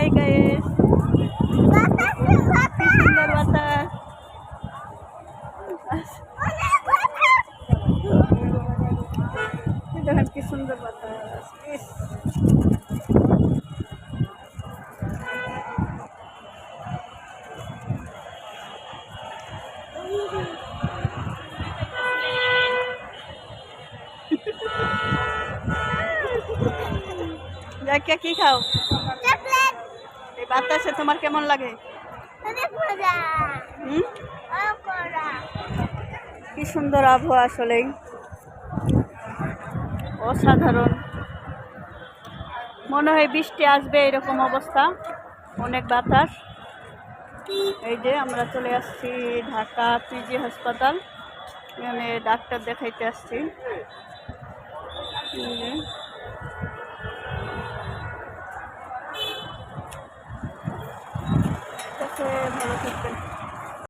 Hi guys, কি সুন্দর বাতাস। দেখেন কি সুন্দর বাতাস। জাকিয়া কি খাও? এই বাতাসে তোমার কেমন লাগে? কি সুন্দর আবহাওয়া, আসলেই অসাধারণ। মনে হয় বৃষ্টি আসবে এরকম অবস্থা, অনেক বাতাস। এই যে আমরা চলে আসছি ঢাকা পিজি হাসপাতাল, এখানে ডাক্তার দেখাইতে আসছি। ভালো থাকবেন।